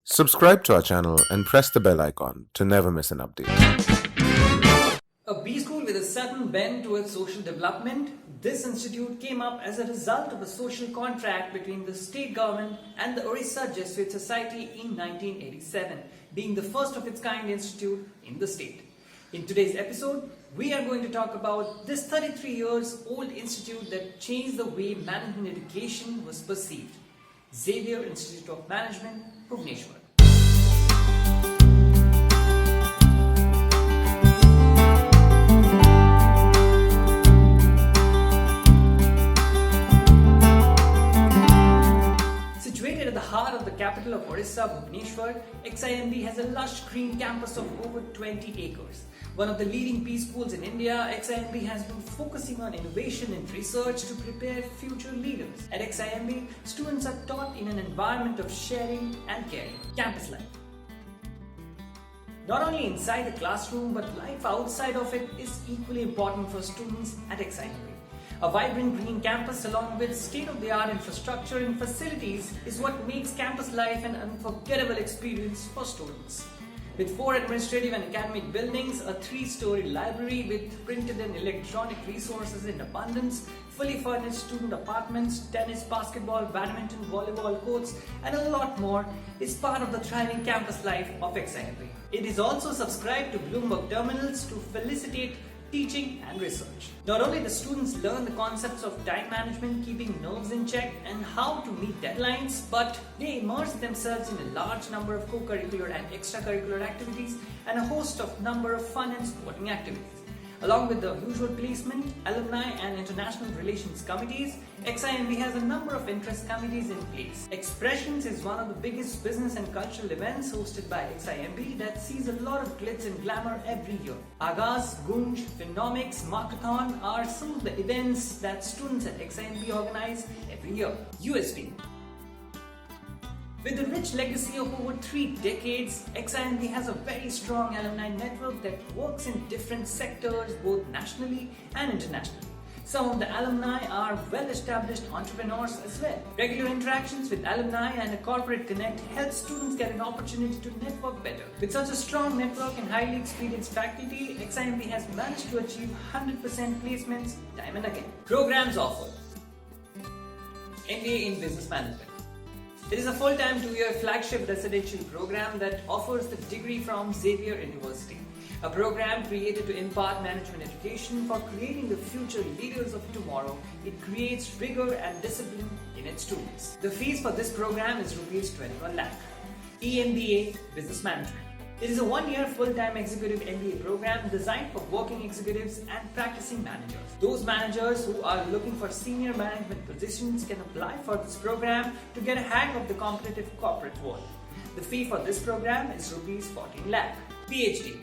Subscribe to our channel and press the bell icon to never miss an update. A B school with a sudden bend towards social development, this institute came up as a result of a social contract between the state government and the Orissa Jesuit Society in 1987, being the first of its kind institute in the state. In today's episode, we are going to talk about this 33 years old institute that changed the way management education was perceived. Xavier Institute of Management, Bhubaneswar. Situated at the heart of the capital of Orissa, Bhubaneswar, XIMB has a lush green campus of over 20 acres. One of the leading B schools in India, XIMB has been focusing on innovation and research to prepare future leaders. At XIMB, students are taught in an environment of sharing and caring. Campus life. Not only inside the classroom, but life outside of it is equally important for students at XIMB. A vibrant green campus along with state-of-the-art infrastructure and facilities is what makes campus life an unforgettable experience for students. With 4 administrative and academic buildings, a 3-story library with printed and electronic resources in abundance, fully furnished student apartments, tennis, basketball, badminton, volleyball courts, and a lot more is part of the thriving campus life of XIMB. It is also subscribed to Bloomberg Terminals to facilitate teaching and research. Not only the students learn the concepts of time management, keeping nerves in check, and how to meet deadlines, but they immerse themselves in a large number of co-curricular and extracurricular activities and a host of number of fun and sporting activities. Along with the usual placement, alumni and international relations committees, XIMB has a number of interest committees in place. Expressions is one of the biggest business and cultural events hosted by XIMB that sees a lot of glitz and glamour every year. Agaz, Gunj, Phenomics, Markathon are some of the events that students at XIMB organize every year. USP. With a rich legacy of over 3 decades, XIMB has a very strong alumni network that works in different sectors both nationally and internationally. Some of the alumni are well-established entrepreneurs as well. Regular interactions with alumni and a corporate connect help students get an opportunity to network better. With such a strong network and highly experienced faculty, XIMB has managed to achieve 100% placements time and again. Programs offered. MBA in Business Management. It is a full-time 2-year flagship residential program that offers the degree from Xavier University, a program created to impart management education for creating the future leaders of tomorrow. It creates rigor and discipline in its students. The fees for this program is Rs 21 lakh. EMBA Business Management. It is a 1-year full-time executive MBA program designed for working executives and practicing managers. Those managers who are looking for senior management positions can apply for this program to get a hang of the competitive corporate world. The fee for this program is Rs 14 lakh. PhD.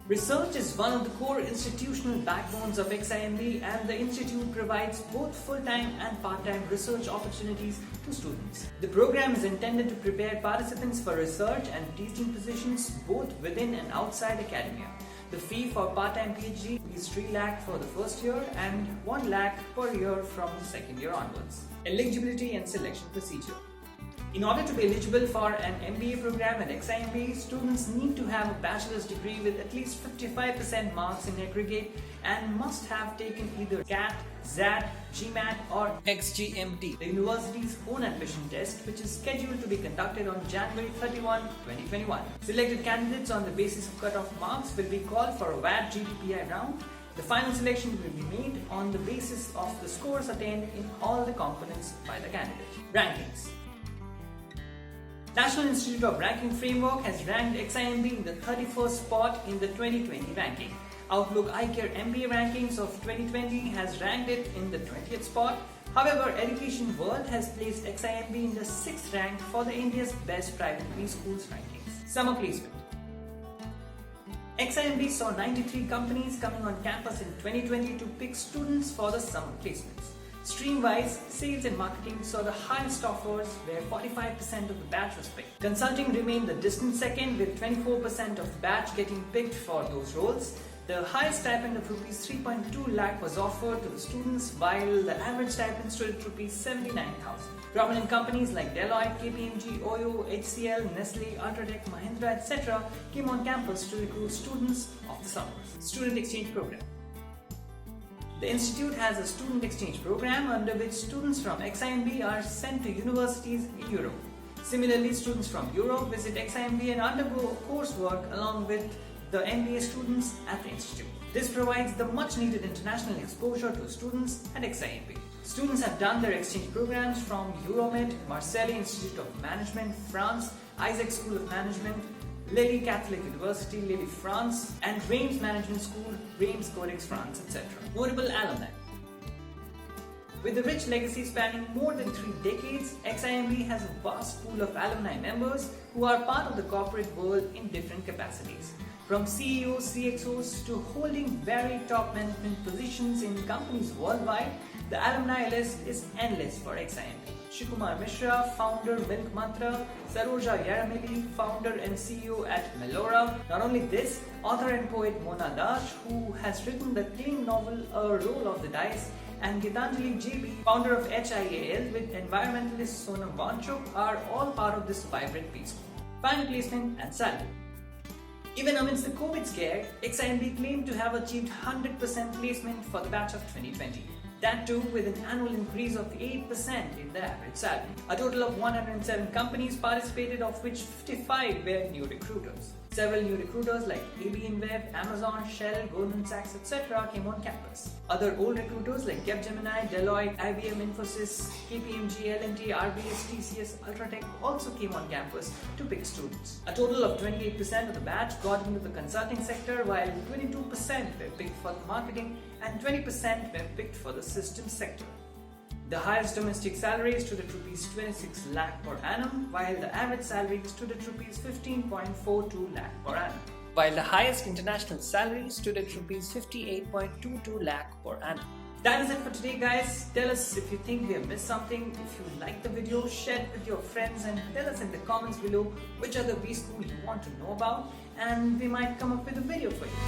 Research is one of the core institutional backbones of XIMB, and the institute provides both full-time and part-time research opportunities to students. The program is intended to prepare participants for research and teaching positions both within and outside academia. The fee for part-time PhD is 3 lakh for the first year and 1 lakh per year from the second year onwards. Eligibility and selection procedure. In order to be eligible for an MBA program at XIMB, students need to have a bachelor's degree with at least 55% marks in aggregate and must have taken either CAT, XAT, GMAT or XGMT, the university's own admission test, which is scheduled to be conducted on January 31, 2021. Selected candidates on the basis of cutoff marks will be called for a VAT GDPI round. The final selection will be made on the basis of the scores attained in all the components by the candidate. Rankings. National Institute of Ranking Framework has ranked XIMB in the 31st spot in the 2020 ranking. Outlook iCare MBA Rankings of 2020 has ranked it in the 20th spot. However, Education World has placed XIMB in the 6th rank for the India's best private schools rankings. Summer placement. XIMB saw 93 companies coming on campus in 2020 to pick students for the summer placements. Stream-wise, sales and marketing saw the highest offers where 45% of the batch was picked. Consulting remained the distant second with 24% of the batch getting picked for those roles. The highest stipend of rupees 3.2 lakh was offered to the students, while the average stipend stood at rupees 79,000. Prominent companies like Deloitte, KPMG, OYO, HCL, Nestle, Ultratech, Mahindra, etc. came on campus to recruit students of the summer. Student Exchange Program. The institute has a student exchange program under which students from XIMB are sent to universities in Europe. Similarly, students from Europe visit XIMB and undergo coursework along with the MBA students at the institute. This provides the much needed international exposure to students at XIMB. Students have done their exchange programs from Euromed, Marseille Institute of Management, France, Isaac School of Management, Lille Catholic University, Lille, France, and Reims Management School, Reims Codex, France, etc. Notable alumni. With a rich legacy spanning more than 3 decades, XIMB has a vast pool of alumni members who are part of the corporate world in different capacities. From CEOs, CXOs to holding very top management positions in companies worldwide, the alumni list is endless for XIMB. Shikumar Mishra, founder Milk Mantra, Saroja Yaramili, founder and CEO at Melora. Not only this, author and poet Mona Dash, who has written the clean novel A Roll of the Dice, and Gitanjali JB, founder of HIAL with environmentalist Sonam Wanchuk, are all part of this vibrant piece. Final placement and salary. Even amidst the COVID scare, XIMB claimed to have achieved 100% placement for the batch of 2020. That too with an annual increase of 8% in the average salary. A total of 107 companies participated, of which 55 were new recruiters. Several new recruiters like AB InBev, Amazon, Shell, Goldman Sachs, etc. came on campus. Other old recruiters like Capgemini, Deloitte, IBM, Infosys, KPMG, L&T, RBS, TCS, Ultratech also came on campus to pick students. A total of 28% of the batch got into the consulting sector, while 22% were picked for the marketing and 20% were picked for the systems sector. The highest domestic salary stood at rupees 26 lakh per annum, while the average salary stood at rupees 15.42 lakh per annum. While the highest international salary stood at rupees 58.22 lakh per annum. That is it for today, guys. Tell us if you think we have missed something. If you like the video, share it with your friends and tell us in the comments below which other B school you want to know about, and we might come up with a video for you.